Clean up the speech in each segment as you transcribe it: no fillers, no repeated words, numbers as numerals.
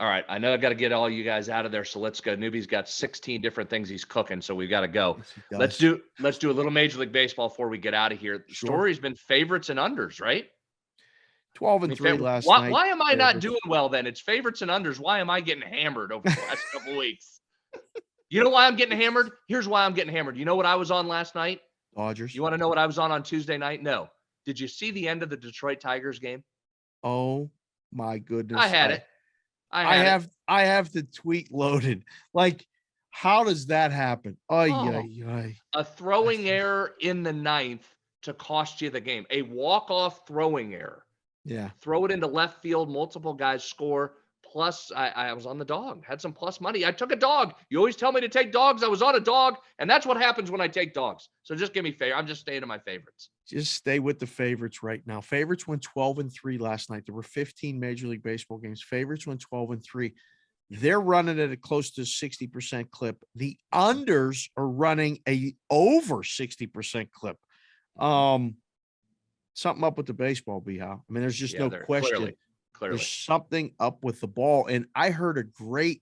All right, I know I got to get all you guys out of there, so let's go. Newbie's got 16 different things he's cooking, so we got to go. Yes, he Let's does. do let's do a little Major League Baseball before we get out of here. The Sure. story's been favorites and unders, right? 12 I and mean, 3 last why night. why am I not Favorites. doing well then? It's favorites and unders. Why am I getting hammered over the last couple weeks? You know why I'm getting hammered? Here's why I'm getting hammered. You know what I was on last night? Dodgers. You want to know what I was on Tuesday night? No. Did you see the end of the Detroit Tigers game? Oh my I goodness. had I it. I I had it. have I have the tweet loaded. Like, how does that happen? Ay, Oh, ay, ay. a throwing error in the ninth to cost you the game. A walk-off throwing error. Yeah. Throw it into left field, multiple guys score. Plus, I was on the dog, had some plus money. I took a dog. You always tell me to take dogs. I was on a dog, and that's what happens when I take dogs. So just give me favor. I'm just staying to my favorites. Just stay with the favorites right now. Favorites went 12 and 3 last night. There were 15 Major League Baseball games. Favorites went 12 and 3. They're running at a close to 60% clip. The unders are running a over 60% clip. Um, Something up with the baseball, B-How. I mean, there's just Yeah, no they're question. clearly. There's something up with the ball. And I heard a great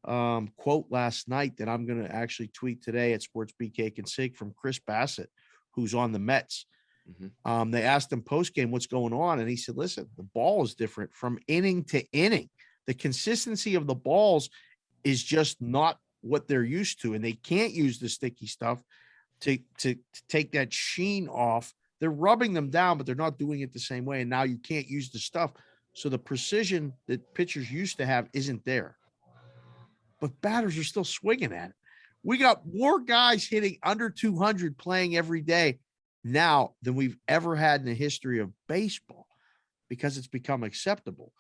quote last night that I'm going to actually tweet today at Sports BK and Sig from Chris Bassett, who's on the Mets. They asked him post game what's going on, and he said, "Listen, the ball is different from inning to inning. The consistency of the balls is just not what they're used to, and they can't use the sticky stuff to take that sheen off. They're rubbing them down, but they're not doing it the same way. And now you can't use the stuff, so the precision that pitchers used to have isn't there. But batters are still swinging at it. We got more guys hitting under 200 playing every day now than we've ever had in the history of baseball because it's become acceptable.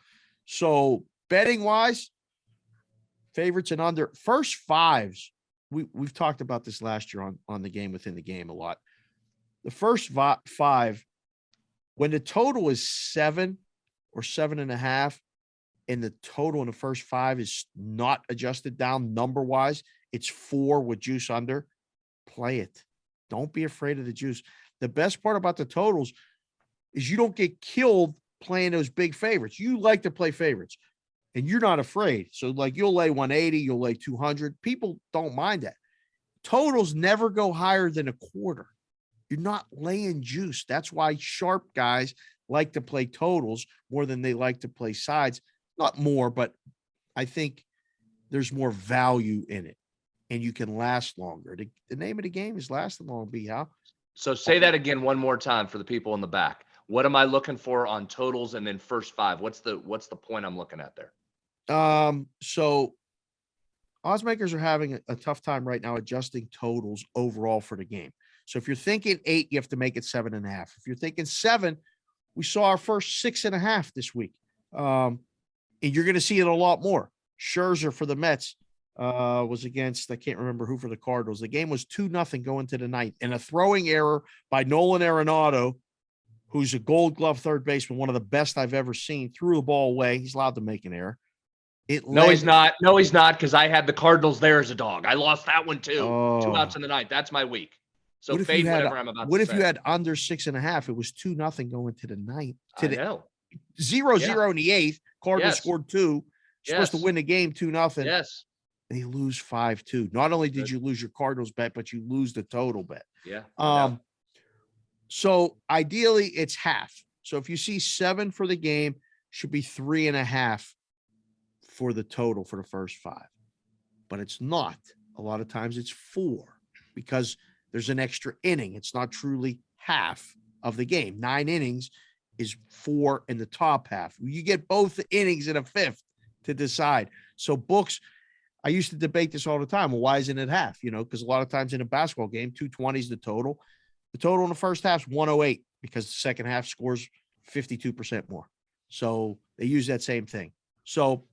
So betting wise, favorites and under first fives. We've talked about this last year on the game within the game a lot. The first five, when the total is 7 or 7.5, and the total in the first five is not adjusted down number wise, it's 4 with juice under. Play it. Don't be afraid of the juice. The best part about the totals is you don't get killed playing those big favorites. You like to play favorites and you're not afraid. So, like, you'll lay 180, you'll lay 200. People don't mind that. Totals never go higher than a quarter. You're not laying juice. That's why sharp guys like to play totals more than they like to play sides. Not more, but I think there's more value in it and you can last longer. The name of the game is lasting long, B-How. So say that again one more time for the people in the back. What am I looking for on totals and then first five? What's the point I'm looking at there? So oddsmakers are having a tough time right now adjusting totals overall for the game. So if you're thinking 8, you have to make it 7.5. If you're thinking 7, we saw our first 6.5 this week. And you're going to see it a lot more. Scherzer for the Mets was against, I can't remember who for the Cardinals. The game was 2-0 going to the ninth. And a throwing error by Nolan Arenado, who's a Gold Glove third baseman, one of the best I've ever seen, threw the ball away. He's allowed to make an error. No, he's not. No, he's not, because I had the Cardinals there as a dog. I lost that one too. 2 outs in the ninth. That's my week. So fade whatever I'm about to say. What if you had under 6.5? It was 2-0 going to the ninth. I know. 0-0 in the eighth. Cardinals Yes. scored 2. Supposed to win the game 2-0. Yes. They lose 5-2. Not only did you lose your Cardinals bet, but you lose the total bet. Yeah. So ideally it's half. So if you see 7 for the game, should be 3.5 for the total for the first 5. But it's not. A lot of times it's 4 because there's an extra inning. It's not truly half of the game. 9 innings is 4 in the top half. You get both the innings in a fifth to decide. So books, I used to debate this all the time. Well, why isn't it half? Because a lot of times in a basketball game, 220 is the total. The total in the first half is 108 because the second half scores 52% more. So they use that same thing. So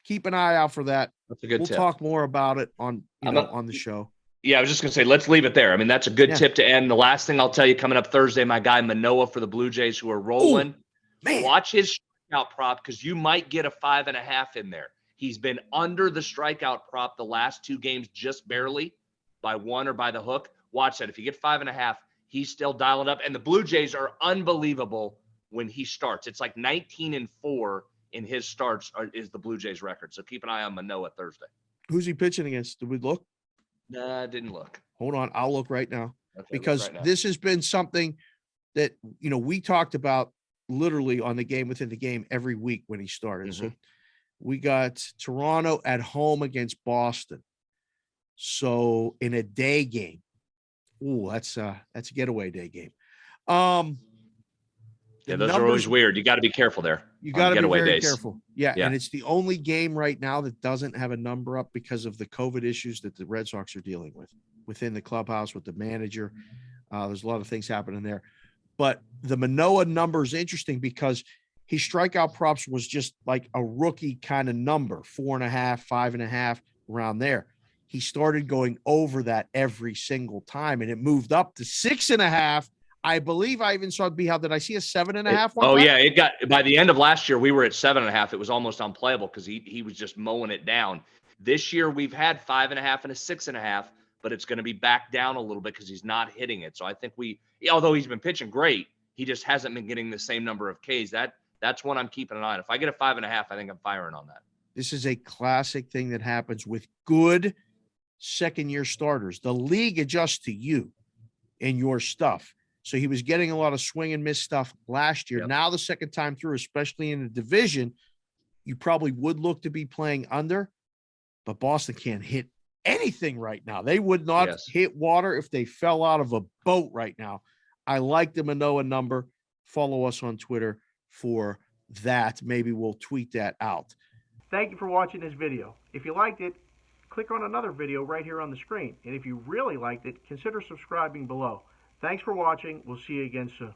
keep an eye out for that. That's a good tip. We'll talk more about it on the show. Yeah, I was just going to say, let's leave it there. I mean, that's a good tip to end. The last thing I'll tell you coming up Thursday, my guy Manoah for the Blue Jays, who are rolling. Man. Watch his strikeout prop because you might get a 5.5 in there. He's been under the strikeout prop the last 2 games, just barely by 1 or by the hook. Watch that. If you get 5.5, he's still dialing up. And the Blue Jays are unbelievable when he starts. It's like 19-4 in his starts is the Blue Jays record. So keep an eye on Manoah Thursday. Who's he pitching against? Did we look? Nah, didn't look. Hold on. I'll look right now. Okay, because look right now. this has been something that, we talked about literally on the game within the game every week when he started. So we got Toronto at home against Boston. So in a day game. Ooh, that's a getaway day game. Yeah, those are always weird. You got to be careful there. You got to be very days. careful. Yeah, and it's the only game right now that doesn't have a number up because of the COVID issues that the Red Sox are dealing with within the clubhouse with the manager. There's a lot of things happening there. But the Manoah number is interesting because his strikeout props was just like a rookie kind of number, 4.5, 5.5, around there. He started going over that every single time, and it moved up to 6.5. I believe I even saw How did I see a 7.5 one time? Yeah, it got by the end of last year, we were at 7.5. It was almost unplayable because he was just mowing it down. This year we've had 5.5 and a 6.5, but it's going to be back down a little bit because he's not hitting it. So I think although he's been pitching great, he just hasn't been getting the same number of Ks. That's one I'm keeping an eye on. If I get a 5.5, I think I'm firing on that. This is a classic thing that happens with good second-year starters. The league adjusts to you and your stuff. So he was getting a lot of swing and miss stuff last year. Yep. Now the second time through, especially in the division, you probably would look to be playing under, but Boston can't hit anything right now. They would not hit water if they fell out of a boat right now. I like the Manoah number. Follow us on Twitter for that. Maybe we'll tweet that out. Thank you for watching this video. If you liked it, click on another video right here on the screen. And if you really liked it, consider subscribing below. Thanks for watching. We'll see you again soon.